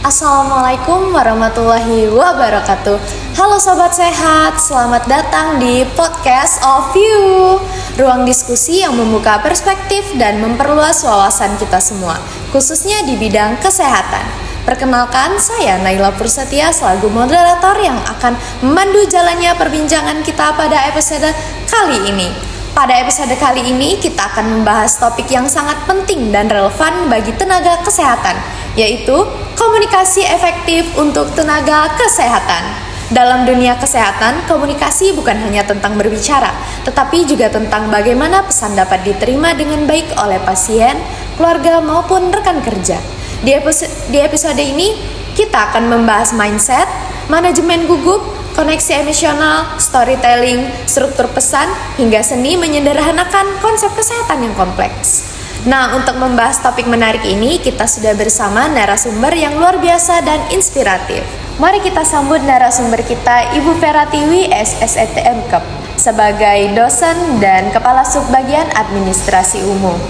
Assalamualaikum warahmatullahi wabarakatuh. Halo Sobat Sehat, selamat datang di Podcast of You, ruang diskusi yang membuka perspektif dan memperluas wawasan kita semua, khususnya di bidang kesehatan. Perkenalkan, saya Naila Pursetia selaku moderator yang akan memandu jalannya perbincangan kita pada episode kali ini. Pada episode kali ini kita akan membahas topik yang sangat penting dan relevan bagi tenaga kesehatan, yaitu komunikasi efektif untuk tenaga kesehatan. Dalam dunia kesehatan, komunikasi bukan hanya tentang berbicara, tetapi juga tentang bagaimana pesan dapat diterima dengan baik oleh pasien, keluarga maupun rekan kerja. Di episode ini kita akan membahas mindset, manajemen gugup, koneksi emosional, storytelling, struktur pesan, hingga seni menyederhanakan konsep kesehatan yang kompleks. Nah, untuk membahas topik menarik ini, kita sudah bersama narasumber yang luar biasa dan inspiratif. Mari kita sambut narasumber kita, Ibu Vera Tiwi, SSETM Kep, sebagai dosen dan Kepala Subbagian Administrasi Umum.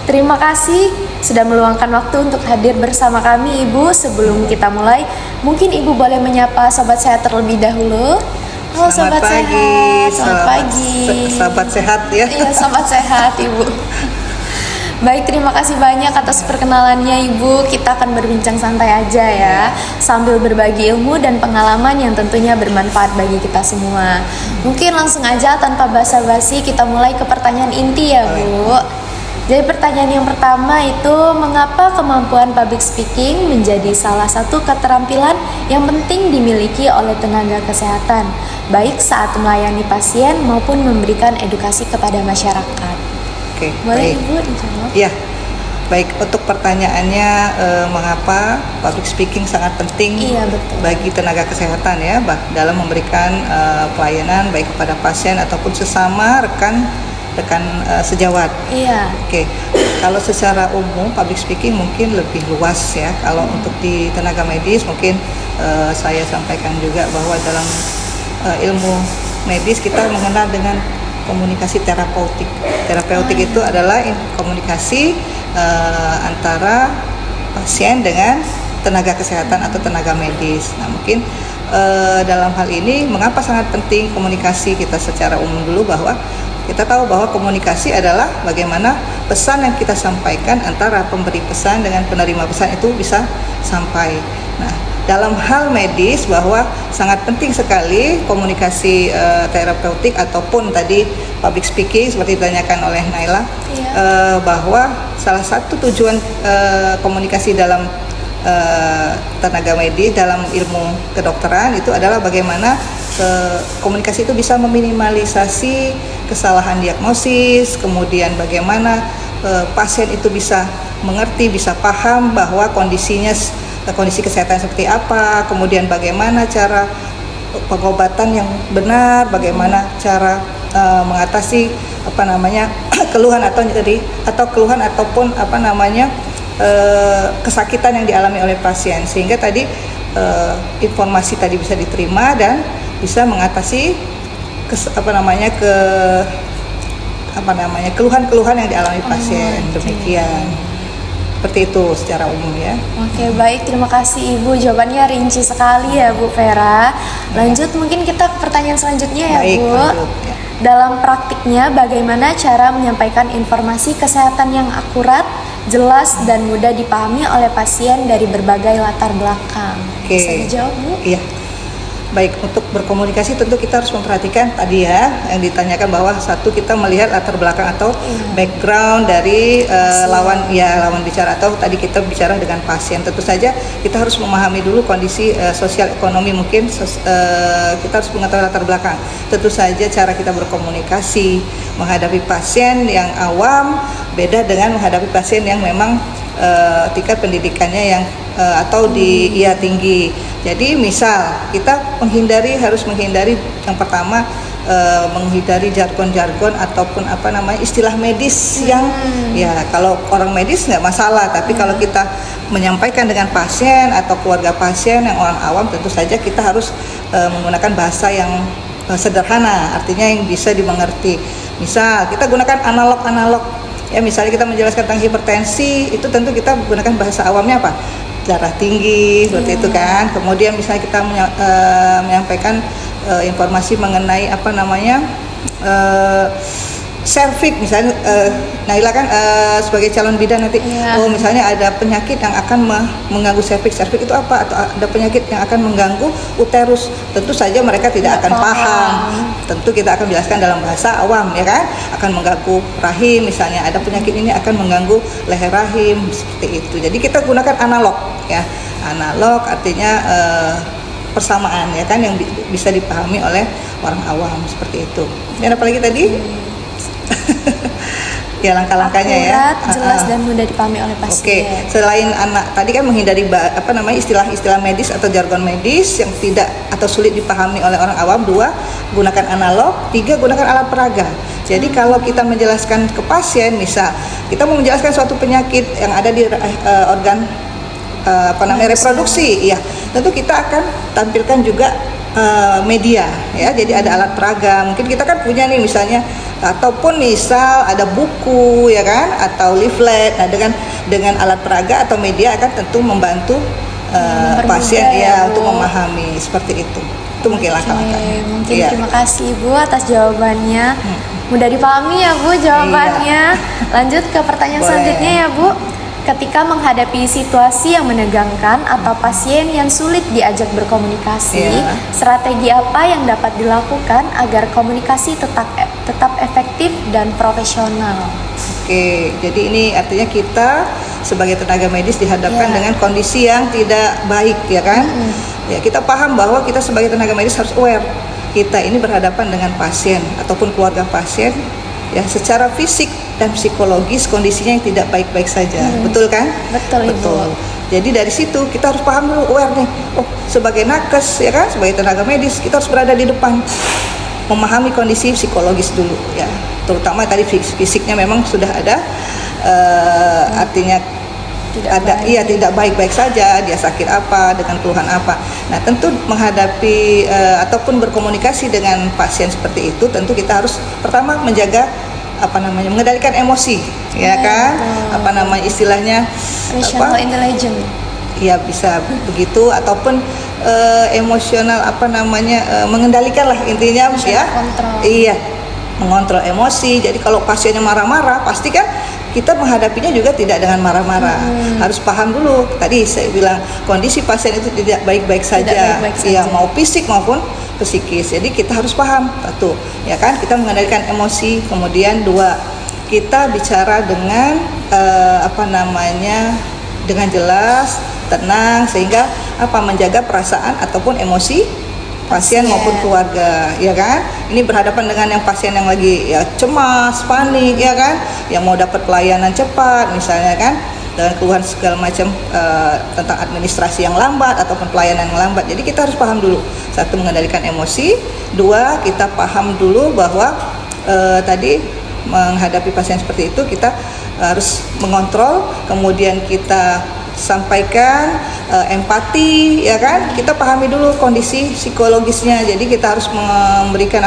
Terima kasih sudah meluangkan waktu untuk hadir bersama kami, Ibu. Sebelum kita mulai, mungkin Ibu boleh menyapa Sobat Sehat terlebih dahulu. Halo Sobat Sehat, selamat pagi. Sobat Sehat ya. Iya, Sobat Sehat, Ibu. Baik, terima kasih banyak atas perkenalannya, Ibu. Kita akan berbincang santai aja ya, sambil berbagi ilmu dan pengalaman yang tentunya bermanfaat bagi kita semua. Mungkin langsung aja tanpa basa-basi kita mulai ke pertanyaan inti ya, Bu. Jadi pertanyaan yang pertama itu, mengapa kemampuan public speaking menjadi salah satu keterampilan yang penting dimiliki oleh tenaga kesehatan, baik saat melayani pasien maupun memberikan edukasi kepada masyarakat? Oke, boleh baik. Ibu dijawab? Ya, baik. Untuk pertanyaannya, mengapa public speaking sangat penting bagi tenaga kesehatan ya, dalam memberikan pelayanan baik kepada pasien ataupun sesama rekan sejawat. Iya. Oke. Kalau secara umum public speaking mungkin lebih luas ya. Kalau untuk di tenaga medis mungkin saya sampaikan juga bahwa dalam ilmu medis kita mengenal dengan komunikasi terapeutik. Terapeutik itu adalah komunikasi antara pasien dengan tenaga kesehatan atau tenaga medis. Nah, mungkin dalam hal ini mengapa sangat penting komunikasi kita secara umum dulu, bahwa kita tahu bahwa komunikasi adalah bagaimana pesan yang kita sampaikan antara pemberi pesan dengan penerima pesan itu bisa sampai. Nah, dalam hal medis bahwa sangat penting sekali komunikasi terapeutik ataupun tadi public speaking seperti ditanyakan oleh Naila, bahwa salah satu tujuan komunikasi dalam tenaga medis dalam ilmu kedokteran itu adalah bagaimana komunikasi itu bisa meminimalisasi kesalahan diagnosis, kemudian bagaimana pasien itu bisa mengerti, bisa paham bahwa kondisi kesehatan seperti apa, kemudian bagaimana cara pengobatan yang benar, bagaimana cara mengatasi keluhan keluhan ataupun kesakitan yang dialami oleh pasien, sehingga tadi informasi tadi bisa diterima dan bisa mengatasi keluhan-keluhan yang dialami pasien. Demikian. Seperti itu secara umum ya. Oke, baik, terima kasih Ibu, jawabannya rinci sekali ya Bu Vera. Lanjut, mungkin kita ke pertanyaan selanjutnya ya, baik, Bu. lanjut, ya. Dalam praktiknya, bagaimana cara menyampaikan informasi kesehatan yang akurat, jelas, dan mudah dipahami oleh pasien dari berbagai latar belakang? Oke. Bisa dijawab, Bu? Iya. Baik, untuk berkomunikasi tentu kita harus memperhatikan tadi ya yang ditanyakan, bahwa satu, kita melihat latar belakang atau background dari lawan bicara, atau tadi kita bicara dengan pasien. Tentu saja kita harus memahami dulu kondisi sosial ekonomi, mungkin kita harus mengetahui latar belakang. Tentu saja cara kita berkomunikasi menghadapi pasien yang awam beda dengan menghadapi pasien yang memang tingkat pendidikannya yang tinggi. Jadi misal kita harus menghindari yang pertama, menghindari jargon-jargon ataupun istilah medis yang kalau orang medis nggak masalah, tapi kalau kita menyampaikan dengan pasien atau keluarga pasien yang orang awam, tentu saja kita harus menggunakan bahasa yang sederhana, artinya yang bisa dimengerti. Misal kita gunakan analog ya, misalnya kita menjelaskan tentang hipertensi, itu tentu kita menggunakan bahasa awamnya apa? darah tinggi seperti itu kan. Kemudian misalnya kita menyampaikan informasi mengenai apa namanya serviks misalnya, Naila kan sebagai calon bidan nanti, oh misalnya ada penyakit yang akan mengganggu serviks itu apa, atau ada penyakit yang akan mengganggu uterus, tentu saja mereka tidak akan paham. Tentu kita akan jelaskan dalam bahasa awam ya kan, akan mengganggu rahim misalnya, ada penyakit ini akan mengganggu leher rahim seperti itu. Jadi kita gunakan analog ya, analog artinya persamaan ya kan, yang bisa dipahami oleh orang awam seperti itu. Dan apalagi tadi ya langkah-langkahnya ya, jelas dan mudah dipahami oleh pasien. Oke, selain anak tadi kan menghindari apa namanya istilah-istilah medis atau jargon medis yang tidak atau sulit dipahami oleh orang awam. 2, gunakan analog. 3, gunakan alat peraga. Jadi kalau kita menjelaskan ke pasien, misal kita mau menjelaskan suatu penyakit yang ada di organ apa namanya reproduksi, ya tentu kita akan tampilkan juga media ya. Jadi ada alat peraga, mungkin kita kan punya nih misalnya, ataupun misal ada buku ya kan, atau leaflet. Nah dengan alat peraga atau media akan tentu membantu pasien ya untuk memahami seperti itu. Itu mungkin langkah-langkahnya. Mungkin terima kasih Ibu atas jawabannya. Mudah dipahami ya Bu jawabannya. Lanjut ke pertanyaan selanjutnya ya Bu. Ketika menghadapi situasi yang menegangkan atau pasien yang sulit diajak berkomunikasi, strategi apa yang dapat dilakukan agar komunikasi tetap efektif dan profesional? Oke, jadi ini artinya kita sebagai tenaga medis dihadapkan dengan kondisi yang tidak baik ya kan? Ya, kita paham bahwa kita sebagai tenaga medis harus aware. Kita ini berhadapan dengan pasien ataupun keluarga pasien ya, secara fisik dan psikologis kondisinya yang tidak baik-baik saja. Betul kan? Betul. Jadi dari situ kita harus paham dulu, aware nih. Oh, sebagai nakes ya kan, sebagai tenaga medis kita harus berada di depan, memahami kondisi psikologis dulu ya. Terutama tadi fisiknya memang sudah ada artinya tidak baik-baik saja, dia sakit apa, dengan keluhan apa. Nah, tentu menghadapi ataupun berkomunikasi dengan pasien seperti itu, tentu kita harus pertama menjaga mengendalikan emosi ya kan, apa namanya istilahnya emotional intelligence ya, bisa begitu, ataupun emosional mengendalikan lah intinya ya, iya, mengontrol emosi. Jadi kalau pasiennya marah-marah, pasti kan kita menghadapinya juga tidak dengan marah-marah. Harus paham dulu, tadi saya bilang kondisi pasien itu tidak baik-baik saja, ya mau fisik maupun psikis. Jadi kita harus paham, satu ya kan, kita mengendalikan emosi. Kemudian 2, kita bicara dengan dengan jelas, tenang, sehingga menjaga perasaan ataupun emosi pasien maupun keluarga ya kan. Ini berhadapan dengan yang pasien yang lagi ya cemas, panik ya kan, yang mau dapat pelayanan cepat misalnya kan, dengan keluhan segala macam tentang administrasi yang lambat ataupun pelayanan yang lambat. Jadi kita harus paham dulu, 1, mengendalikan emosi. 2, kita paham dulu bahwa tadi menghadapi pasien seperti itu kita harus mengontrol. Kemudian kita sampaikan empati ya kan, kita pahami dulu kondisi psikologisnya. Jadi kita harus memberikan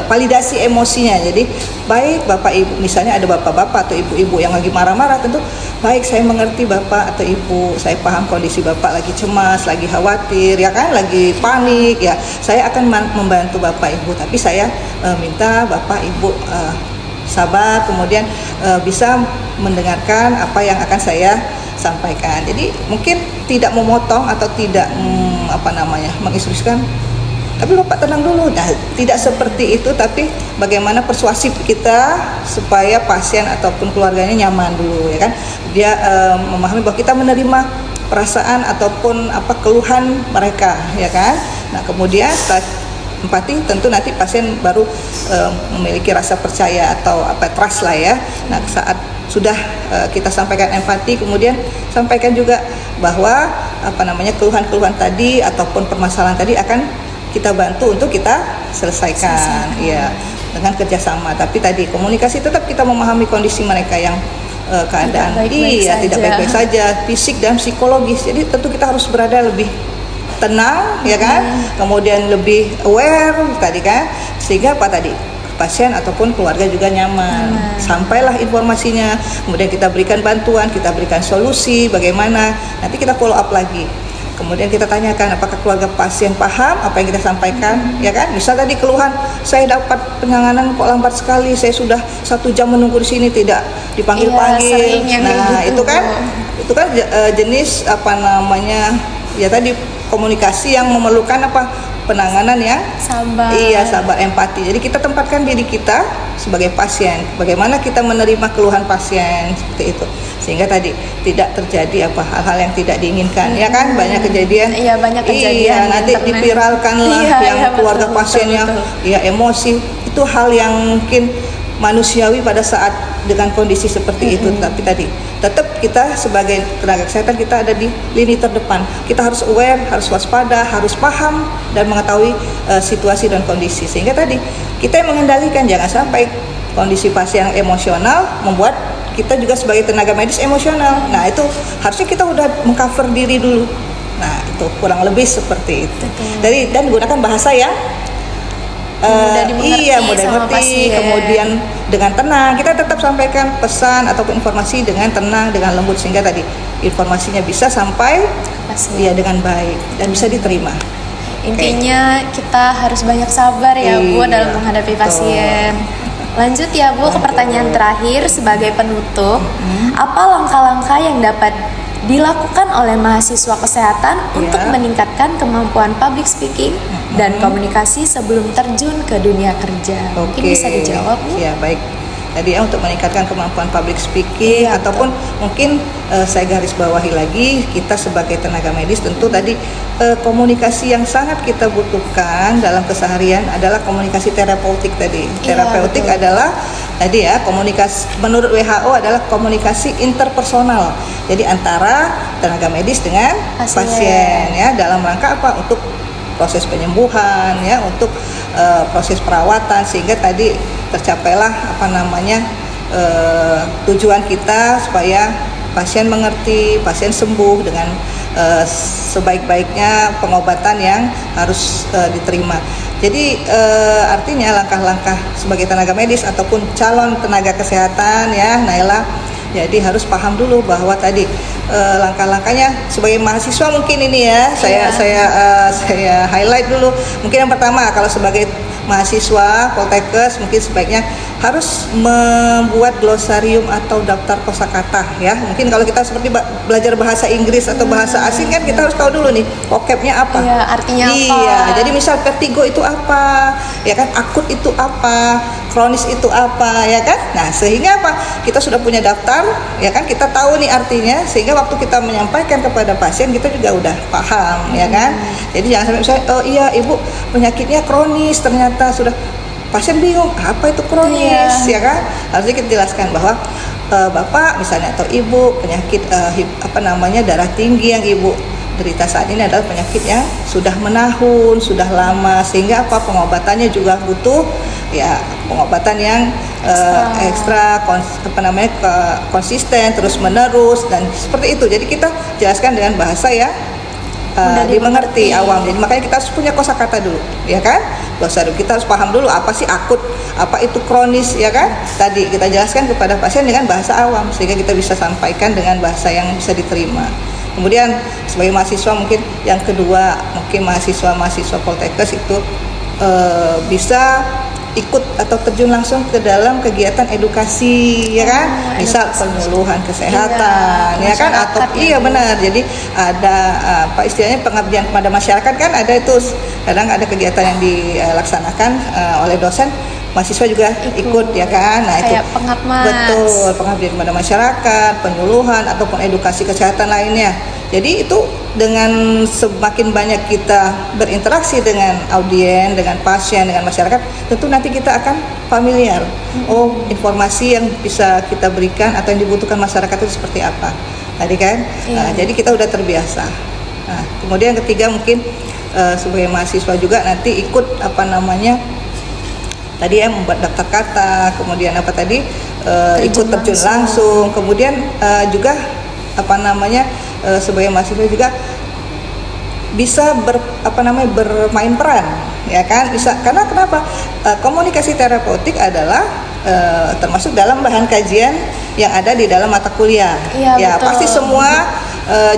validasi emosinya. Jadi baik Bapak Ibu, misalnya ada bapak-bapak atau ibu-ibu yang lagi marah-marah, tentu baik, saya mengerti Bapak atau Ibu, saya paham kondisi Bapak lagi cemas, lagi khawatir ya kan, lagi panik ya, saya akan membantu Bapak Ibu, tapi saya minta Bapak Ibu sabar, kemudian bisa mendengarkan apa yang akan saya sampaikan. Jadi mungkin tidak memotong atau tidak menginstruksikan, tapi Bapak tenang dulu. Nah, tidak seperti itu, tapi bagaimana persuasif kita supaya pasien ataupun keluarganya nyaman dulu ya kan. Dia memahami bahwa kita menerima perasaan ataupun keluhan mereka ya kan. Nah, kemudian setelah empati, tentu nanti pasien baru memiliki rasa percaya atau trust lah ya. Nah, saat sudah kita sampaikan empati, kemudian sampaikan juga bahwa keluhan-keluhan tadi ataupun permasalahan tadi akan kita bantu untuk kita selesaikan ya, dengan kerjasama. Tapi tadi komunikasi, tetap kita memahami kondisi mereka yang keadaan tidak baik-baik saja, fisik dan psikologis. Jadi tentu kita harus berada lebih tenang ya kan, kemudian lebih aware tadi kan, sehingga pasien ataupun keluarga juga nyaman. Sampailah informasinya, kemudian kita berikan bantuan, kita berikan solusi bagaimana, nanti kita follow up lagi. Kemudian kita tanyakan apakah keluarga pasien paham apa yang kita sampaikan, ya kan? Misal tadi keluhan, saya dapat penanganan kok lambat sekali, saya sudah 1 jam menunggu di sini tidak dipanggil-panggil. Nah, gitu. itu kan jenis apa namanya? Ya tadi komunikasi yang memerlukan apa? Penanganan yang sabar. Iya, sabar, empati. Jadi kita tempatkan diri kita sebagai pasien. Bagaimana kita menerima keluhan pasien seperti itu. Sehingga tadi tidak terjadi apa hal-hal yang tidak diinginkan. Ya kan? Banyak kejadian. Iya, banyak kejadian. Iya, nanti dipiralkan lah yang keluarga betul, pasiennya betul. ya emosi. Itu hal yang mungkin manusiawi pada saat dengan kondisi seperti itu. Tapi tadi tetap kita sebagai tenaga kesehatan kita ada di lini terdepan. Kita harus aware, harus waspada, harus paham dan mengetahui situasi dan kondisi. Sehingga tadi kita yang mengendalikan, jangan sampai kondisi pasien yang emosional membuat kita juga sebagai tenaga medis emosional. Nah, itu harusnya kita udah mengcover diri dulu. Nah, itu kurang lebih seperti itu. Jadi dan gunakan bahasa yang mudah dimengerti, kemudian dengan tenang kita tetap sampaikan pesan ataupun informasi dengan tenang, dengan lembut, sehingga tadi informasinya bisa sampai ya dengan baik dan bisa diterima. Intinya kita harus banyak sabar ya Bu dalam menghadapi pasien. Lanjut ya Bu ke pertanyaan terakhir sebagai penutup. Apa langkah-langkah yang dapat dilakukan oleh mahasiswa kesehatan untuk meningkatkan kemampuan public speaking dan komunikasi sebelum terjun ke dunia kerja? Mungkin bisa dijawab Bu? Ya, baik. Tadi ya untuk meningkatkan kemampuan public speaking ataupun mungkin saya garis bawahi lagi, kita sebagai tenaga medis tentu tadi komunikasi yang sangat kita butuhkan dalam keseharian adalah komunikasi terapeutik tadi. Terapeutik adalah tadi ya komunikasi menurut WHO adalah komunikasi interpersonal. Jadi antara tenaga medis dengan pasien ya dalam rangka apa? Untuk proses penyembuhan ya, untuk proses perawatan, sehingga tadi tercapailah apa namanya tujuan kita supaya pasien mengerti, pasien sembuh dengan sebaik-baiknya pengobatan yang harus diterima. Jadi artinya langkah-langkah sebagai tenaga medis ataupun calon tenaga kesehatan ya Naila, jadi harus paham dulu bahwa tadi langkah-langkahnya sebagai mahasiswa mungkin ini ya saya highlight dulu. Mungkin yang pertama kalau sebagai mahasiswa Poltekkes mungkin sebaiknya harus membuat glosarium atau daftar kosakata ya. Mungkin kalau kita seperti belajar bahasa Inggris atau bahasa asing kan kita harus tahu dulu nih vocabnya apa. Iya, artinya apa? Iya, jadi misal vertigo itu apa? Ya kan, akut itu apa? Kronis itu apa? Ya kan? Nah, sehingga apa? Kita sudah punya daftar, ya kan? Kita tahu nih artinya, sehingga waktu kita menyampaikan kepada pasien kita juga udah paham, ya kan? Jadi jangan sampai misalnya, oh iya Ibu penyakitnya kronis, ternyata sudah pasien bingung apa itu kronis, ya kan? Harusnya kita jelaskan bahwa Bapak misalnya atau Ibu penyakit darah tinggi yang Ibu derita saat ini adalah penyakit yang sudah menahun, sudah lama, sehingga pengobatannya juga butuh ya pengobatan yang ekstra konsisten, terus menerus dan seperti itu. Jadi kita jelaskan dengan bahasa yang dimengerti awam. Jadi makanya kita harus punya kosakata dulu, ya kan? Glosarium kita harus paham dulu apa sih akut, apa itu kronis, ya kan? Tadi kita jelaskan kepada pasien dengan bahasa awam sehingga kita bisa sampaikan dengan bahasa yang bisa diterima. Kemudian sebagai mahasiswa mungkin yang kedua, mungkin mahasiswa Poltekkes itu bisa ikut atau terjun langsung ke dalam kegiatan edukasi, ya kan? Misal penyuluhan kesehatan, ya kan? Atau benar. Jadi ada istilahnya pengabdian kepada masyarakat kan ada itu. Kadang ada kegiatan yang dilaksanakan oleh dosen, mahasiswa juga ikut ya kan. Nah, itu betul, pengabdian kepada masyarakat, penyuluhan ataupun edukasi kesehatan lainnya. Jadi itu dengan semakin banyak kita berinteraksi dengan audien, dengan pasien, dengan masyarakat, tentu nanti kita akan familiar. Oh, informasi yang bisa kita berikan atau yang dibutuhkan masyarakat itu seperti apa. Tadi kan, jadi kita udah terbiasa. Nah, kemudian yang ketiga mungkin sebagai mahasiswa juga nanti ikut tadi ya membuat daftar kata, kemudian ikut terjun langsung, kemudian juga sebagai mahasiswa juga bisa bermain peran ya kan? Bisa, karena kenapa? Komunikasi terapeutik adalah termasuk dalam bahan kajian yang ada di dalam mata kuliah. Iya, Ya, betul. pasti semua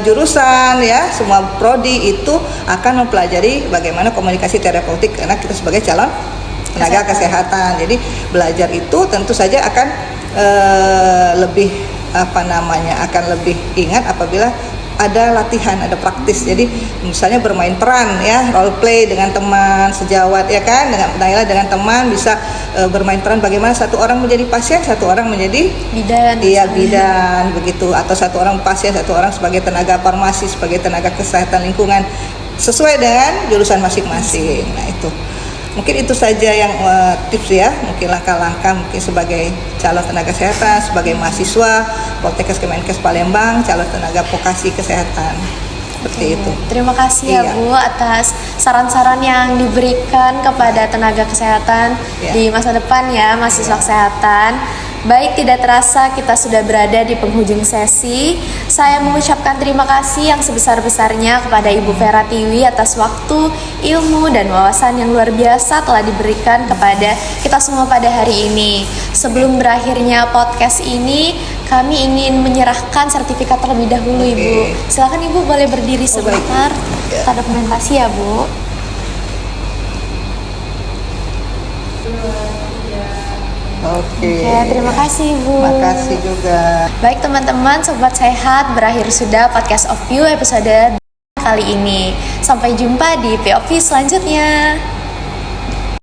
jurusan ya, semua prodi itu akan mempelajari bagaimana komunikasi terapeutik karena kita sebagai calon tenaga kesehatan. Jadi belajar itu tentu saja akan lebih akan lebih ingat apabila ada latihan, ada praktis. Jadi misalnya bermain peran ya, role play dengan teman sejawat ya kan, dengan Naila dengan teman bisa bermain peran bagaimana satu orang menjadi pasien, satu orang menjadi Bidan. iya bidan begitu, atau satu orang pasien, satu orang sebagai tenaga farmasi, sebagai tenaga kesehatan lingkungan sesuai dengan jurusan masing-masing. Nah itu mungkin itu saja yang tips ya, mungkin langkah-langkah mungkin sebagai calon tenaga kesehatan, sebagai mahasiswa Poltekkes Kemenkes Palembang, calon tenaga vokasi kesehatan. Seperti itu. Terima kasih ya Iya. Bu atas saran-saran yang diberikan kepada tenaga kesehatan Iya. di masa depan ya, mahasiswa kesehatan. Baik, tidak terasa kita sudah berada di penghujung sesi. Saya mengucapkan terima kasih yang sebesar-besarnya kepada Ibu Vera Tiwi atas waktu, ilmu, dan wawasan yang luar biasa telah diberikan kepada kita semua pada hari ini. Sebelum berakhirnya podcast ini, kami ingin menyerahkan sertifikat terlebih dahulu, Oke. Ibu. Silakan Ibu boleh berdiri baik. sebentar. Ya. Kita dokumentasi ya, Bu. Oke. Oke, terima kasih, Bu. Terima kasih juga. Baik teman-teman, sobat sehat, berakhir sudah podcast of you episode kali ini. Sampai jumpa di POV selanjutnya.